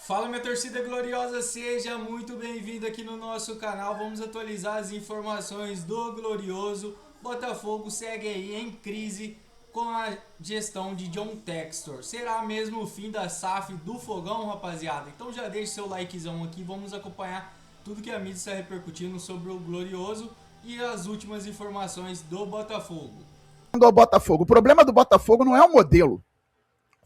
Fala, minha torcida gloriosa, seja muito bem-vindo aqui no nosso canal. Vamos atualizar as informações do glorioso Botafogo. Segue aí em crise com a gestão de John Textor. Será mesmo o fim da SAF do Fogão, rapaziada? Então já deixa seu likezão aqui, vamos acompanhar tudo que a mídia está repercutindo sobre o glorioso e as últimas informações do Botafogo. Ao Botafogo. O problema do Botafogo não é o modelo.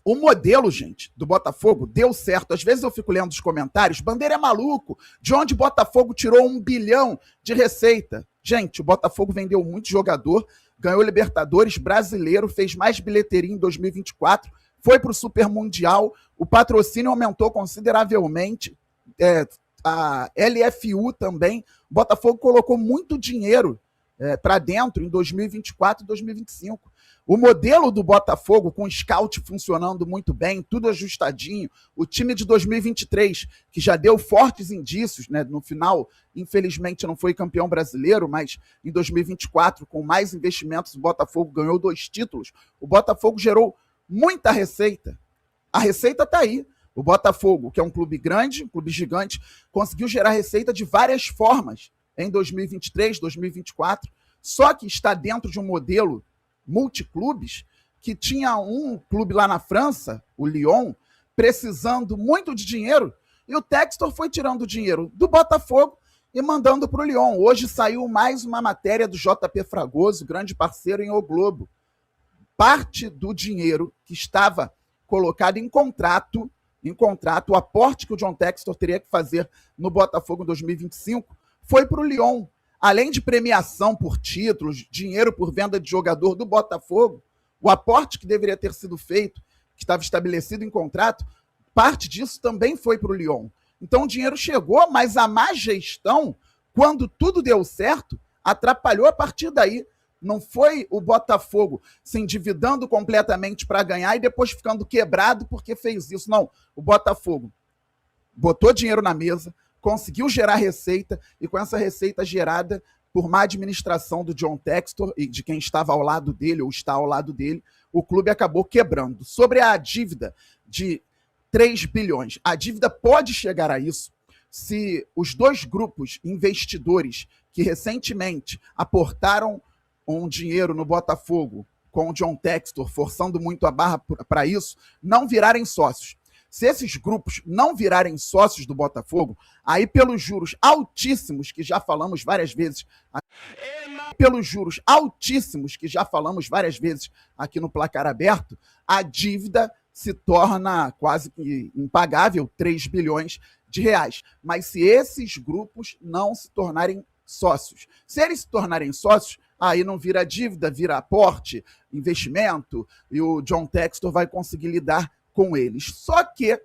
O modelo, gente, do Botafogo deu certo. Às vezes eu fico lendo os comentários, Bandeira é maluco, de onde o Botafogo tirou 1 bilhão de receita. Gente, o Botafogo vendeu muito jogador, ganhou Libertadores, brasileiro, fez mais bilheteria em 2024, foi para o Super Mundial, o patrocínio aumentou consideravelmente, a LFU também. O Botafogo colocou muito dinheiro para dentro em 2024 e 2025. O modelo do Botafogo, com o scout funcionando muito bem, tudo ajustadinho, o time de 2023, que já deu fortes indícios, né? No final, infelizmente, não foi campeão brasileiro, mas em 2024, com mais investimentos, o Botafogo ganhou 2 títulos. O Botafogo gerou muita receita. A receita está aí. O Botafogo, que é um clube grande, um clube gigante, conseguiu gerar receita de várias formas em 2023, 2024, só que está dentro de um modelo multiclubes, que tinha um clube lá na França, o Lyon, precisando muito de dinheiro, e o Textor foi tirando o dinheiro do Botafogo e mandando para o Lyon. Hoje saiu mais uma matéria do JP Fragoso, grande parceiro em O Globo. Parte do dinheiro que estava colocado em contrato, o aporte que o John Textor teria que fazer no Botafogo em 2025, foi para o Lyon. Além de premiação por títulos, dinheiro por venda de jogador do Botafogo, o aporte que deveria ter sido feito, que estava estabelecido em contrato, parte disso também foi para o Lyon. Então o dinheiro chegou, mas a má gestão, quando tudo deu certo, atrapalhou a partir daí. Não foi o Botafogo se endividando completamente para ganhar e depois ficando quebrado porque fez isso. Não, o Botafogo botou dinheiro na mesa, conseguiu gerar receita, e com essa receita gerada por má administração do John Textor e de quem estava ao lado dele ou está ao lado dele, o clube acabou quebrando. Sobre a dívida de 3 bilhões, a dívida pode chegar a isso se os 2 grupos investidores que recentemente aportaram um dinheiro no Botafogo com o John Textor, forçando muito a barra para isso, não virarem sócios. Se esses grupos não virarem sócios do Botafogo, aí pelos juros altíssimos que já falamos várias vezes, aqui no Placar Aberto, a dívida se torna quase que impagável, 3 bilhões de reais. Mas se esses grupos não se tornarem sócios, se eles se tornarem sócios, aí não vira dívida, vira aporte, investimento, e o John Textor vai conseguir lidar com eles. Só que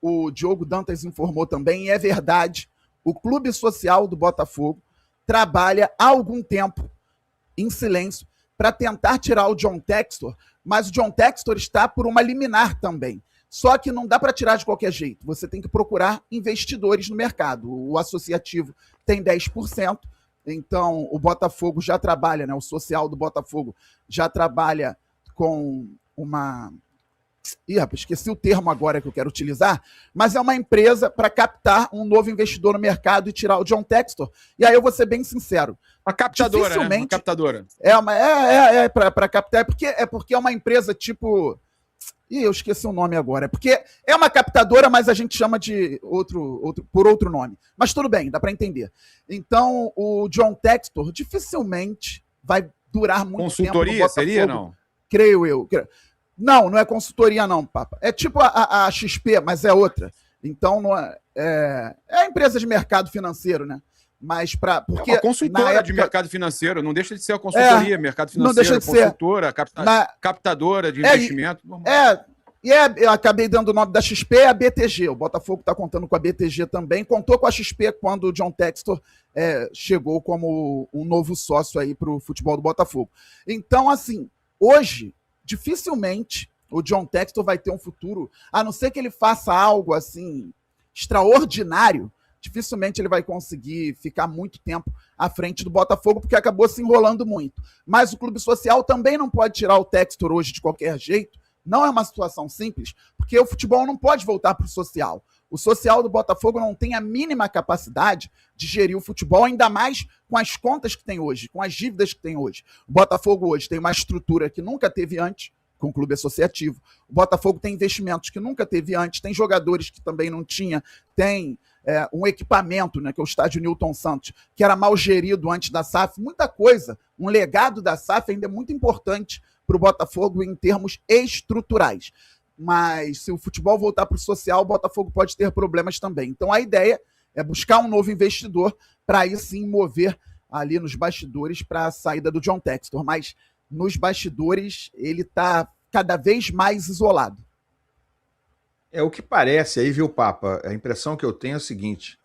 o Diogo Dantas informou também, e é verdade, o Clube Social do Botafogo trabalha há algum tempo em silêncio para tentar tirar o John Textor, mas o John Textor está por uma liminar também. Só que não dá para tirar de qualquer jeito. Você tem que procurar investidores no mercado. O associativo tem 10%, então o Botafogo já trabalha, né? O social do Botafogo já trabalha com uma... esqueci o termo agora que eu quero utilizar, mas é uma empresa para captar um novo investidor no mercado e tirar o John Textor. E aí eu vou ser bem sincero. Uma captadora, né? Uma captadora. Para captar, porque é uma empresa tipo... eu esqueci o nome agora. É porque é uma captadora, mas a gente chama de por outro nome. Mas tudo bem, dá para entender. Então, o John Textor dificilmente vai durar muito Consultoria, tempo no Botafogo. Seria, não? Creio eu. Não é consultoria não, Papa. É tipo a XP, mas é outra. Então, não é empresa de mercado financeiro, né? Mas porque é uma consultora de mercado financeiro, não deixa de ser a consultoria, mercado financeiro, não deixa de consultora, captadora de investimento. Eu acabei dando o nome da XP, é a BTG. O Botafogo está contando com a BTG também. Contou com a XP quando o John Textor chegou como um novo sócio aí para o futebol do Botafogo. Então, assim, hoje, dificilmente o John Textor vai ter um futuro, a não ser que ele faça algo assim extraordinário. Dificilmente ele vai conseguir ficar muito tempo à frente do Botafogo, porque acabou se enrolando muito. Mas o Clube Social também não pode tirar o Textor hoje de qualquer jeito, Não é uma situação simples, porque o futebol não pode voltar para o social. O social do Botafogo não tem a mínima capacidade de gerir o futebol, ainda mais com as contas que tem hoje, com as dívidas que tem hoje. O Botafogo hoje tem uma estrutura que nunca teve antes, com o clube associativo. O Botafogo tem investimentos que nunca teve antes, tem jogadores que também não tinha, tem um equipamento, né, que é o estádio Newton Santos, que era mal gerido antes da SAF, muita coisa. Um legado da SAF ainda é muito importante para o Botafogo em termos estruturais. Mas se o futebol voltar para o social, o Botafogo pode ter problemas também. Então a ideia é buscar um novo investidor para aí sim mover ali nos bastidores para a saída do John Textor. Mas nos bastidores ele está cada vez mais isolado. É o que parece aí, viu, Papa? A impressão que eu tenho é a seguinte: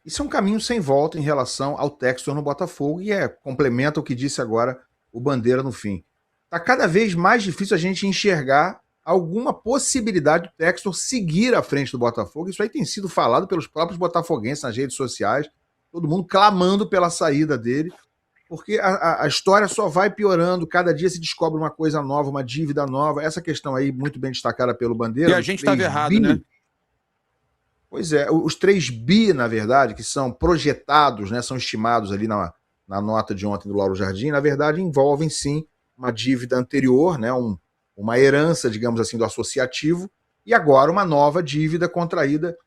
isso é um caminho sem volta em relação ao Textor no Botafogo e complementa o que disse agora o Bandeira no fim. Tá cada vez mais difícil a gente enxergar alguma possibilidade do Textor seguir à frente do Botafogo. Isso aí tem sido falado pelos próprios botafoguenses nas redes sociais, todo mundo clamando pela saída dele, porque a história só vai piorando, cada dia se descobre uma coisa nova, uma dívida nova. Essa questão aí, muito bem destacada pelo Bandeira. E a gente estava errado, né? Pois é, os 3 bi, na verdade, que são projetados, né, são estimados ali na nota de ontem do Lauro Jardim, na verdade envolvem sim uma dívida anterior, né, uma herança, digamos assim, do associativo, e agora uma nova dívida contraída,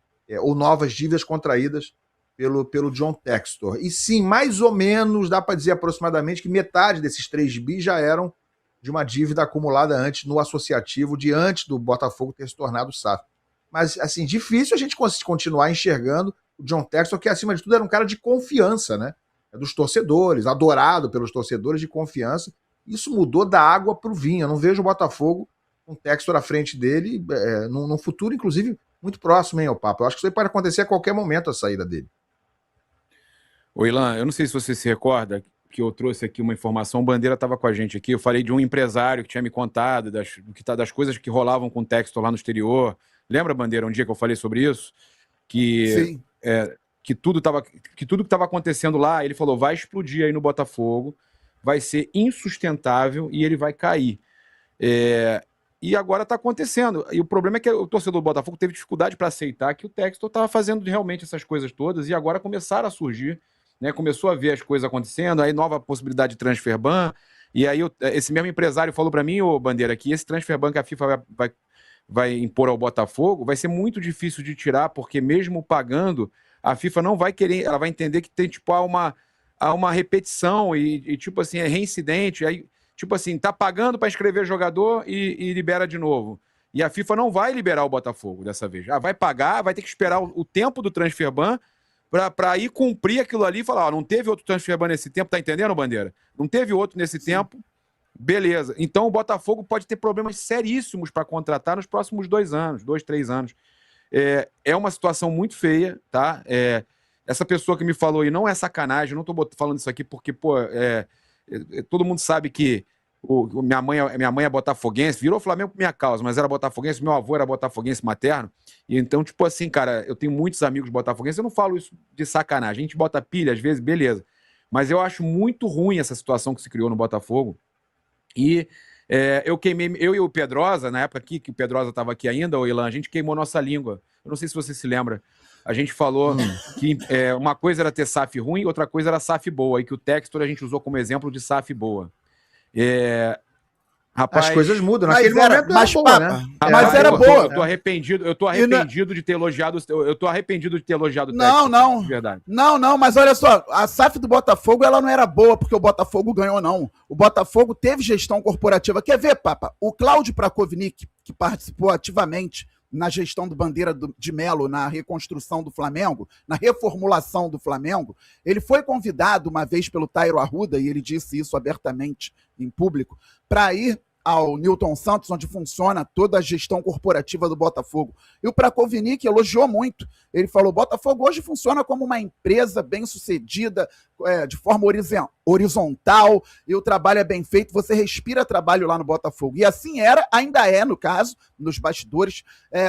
ou novas dívidas contraídas pelo John Textor. E sim, mais ou menos, dá para dizer aproximadamente que metade desses 3 bi já eram de uma dívida acumulada antes no associativo, de antes do Botafogo ter se tornado SAF. Mas, assim, difícil a gente continuar enxergando o John Textor, que acima de tudo era um cara de confiança, né? Dos torcedores, adorado pelos torcedores, de confiança. Isso mudou da água para o vinho. Eu não vejo o Botafogo com o Textor à frente dele num futuro, inclusive, muito próximo, hein, o Papo? Eu acho que isso aí pode acontecer a qualquer momento, a saída dele. Ô, Ilan, eu não sei se você se recorda que eu trouxe aqui uma informação, o Bandeira estava com a gente aqui, eu falei de um empresário que tinha me contado das coisas que rolavam com o Textor lá no exterior. Lembra, Bandeira, um dia que eu falei sobre isso? Sim. Que tudo que estava acontecendo lá, ele falou, vai explodir aí no Botafogo, vai ser insustentável e ele vai cair. E agora está acontecendo. E o problema é que o torcedor do Botafogo teve dificuldade para aceitar que o Textor estava fazendo realmente essas coisas todas e agora começaram a surgir, né? Começou a ver as coisas acontecendo, aí nova possibilidade de transfer ban, e aí esse mesmo empresário falou para mim, ô Bandeira, que esse transfer ban que a FIFA vai impor ao Botafogo vai ser muito difícil de tirar, porque mesmo pagando, a FIFA não vai querer, ela vai entender que tem tipo há uma repetição e tipo assim, é reincidente, aí tipo assim, tá pagando para inscrever jogador e libera de novo. E a FIFA não vai liberar o Botafogo dessa vez. Vai pagar, vai ter que esperar o tempo do transfer ban para ir cumprir aquilo ali e falar, ó, não teve outro transfer ban nesse tempo, tá entendendo, Bandeira? Não teve outro nesse tempo, beleza. Então o Botafogo pode ter problemas seríssimos para contratar nos próximos 2 anos, 2, 3 anos. É uma situação muito feia, tá? Essa pessoa que me falou aí não é sacanagem, eu não tô falando isso aqui porque, pô, todo mundo sabe que minha mãe é botafoguense, virou Flamengo por minha causa, mas era botafoguense, meu avô era botafoguense materno, e então, tipo assim, cara, eu tenho muitos amigos botafoguenses, eu não falo isso de sacanagem, a gente bota pilha às vezes, beleza, mas eu acho muito ruim essa situação que se criou no Botafogo, e eu e o Pedrosa, na época aqui, que o Pedrosa estava aqui ainda, o Ilan, a gente queimou nossa língua, eu não sei se você se lembra, a gente falou que uma coisa era ter SAF ruim, outra coisa era SAF boa, e que o Textor a gente usou como exemplo de SAF boa. Rapaz, as coisas mudam, naquele momento era boa, né? Mas era boa. Eu tô arrependido de ter elogiado, Não, de verdade. Não, mas olha só, a SAF do Botafogo, ela não era boa porque o Botafogo ganhou, não. O Botafogo teve gestão corporativa. Quer ver, Papa? O Cláudio Prakovnik, que participou ativamente na gestão do Bandeira de Melo, na reconstrução do Flamengo, na reformulação do Flamengo, ele foi convidado uma vez pelo Tairo Arruda, e ele disse isso abertamente em público, para ir ao Newton Santos, onde funciona toda a gestão corporativa do Botafogo. E o Prakovnik elogiou muito. Ele falou, o Botafogo hoje funciona como uma empresa bem-sucedida, de forma horizontal, e o trabalho é bem feito, você respira trabalho lá no Botafogo. E assim ainda é, no caso, nos bastidores.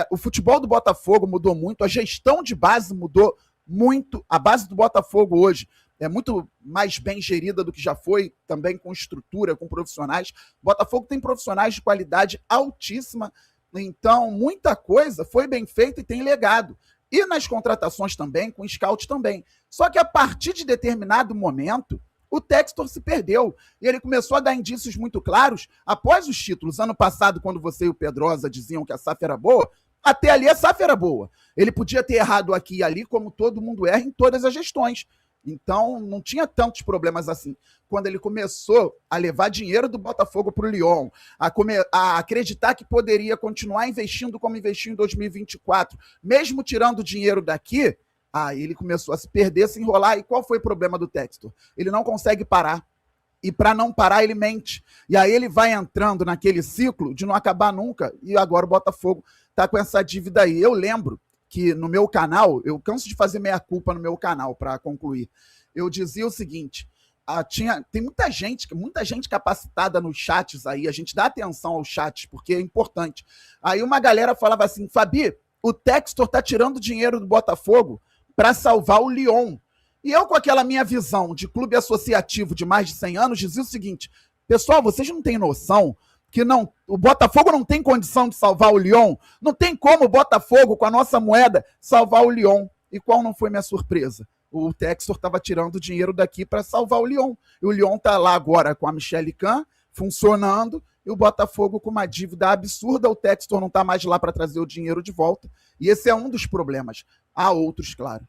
O futebol do Botafogo mudou muito, a gestão de base mudou muito. A base do Botafogo hoje é muito mais bem gerida do que já foi, também com estrutura, com profissionais. Botafogo tem profissionais de qualidade altíssima, então muita coisa foi bem feita e tem legado. E nas contratações também, com scout também. Só que a partir de determinado momento, o Textor se perdeu. E ele começou a dar indícios muito claros após os títulos. Ano passado, quando você e o Pedrosa diziam que a SAF era boa, até ali a SAF era boa. Ele podia ter errado aqui e ali, como todo mundo erra em todas as gestões. Então, não tinha tantos problemas assim. Quando ele começou a levar dinheiro do Botafogo para o Lyon, a acreditar que poderia continuar investindo como investiu em 2024, mesmo tirando dinheiro daqui, aí ele começou a se perder, se enrolar. E qual foi o problema do Textor? Ele não consegue parar. E para não parar, ele mente. E aí ele vai entrando naquele ciclo de não acabar nunca. E agora o Botafogo está com essa dívida aí. Eu lembro que no meu canal, eu canso de fazer meia-culpa no meu canal para concluir. Eu dizia o seguinte: tem muita gente capacitada nos chats aí, a gente dá atenção aos chats, porque é importante. Aí uma galera falava assim: Fabi, o Textor tá tirando dinheiro do Botafogo para salvar o Lyon. E eu, com aquela minha visão de clube associativo de mais de 100 anos, dizia o seguinte: pessoal, vocês não têm noção que o Botafogo não tem condição de salvar o Lyon? Não tem como o Botafogo, com a nossa moeda, salvar o Lyon. E qual não foi minha surpresa? O Textor estava tirando dinheiro daqui para salvar o Lyon. E o Lyon está lá agora com a Michele Kahn, funcionando, e o Botafogo com uma dívida absurda. O Textor não está mais lá para trazer o dinheiro de volta. E esse é um dos problemas. Há outros, claro.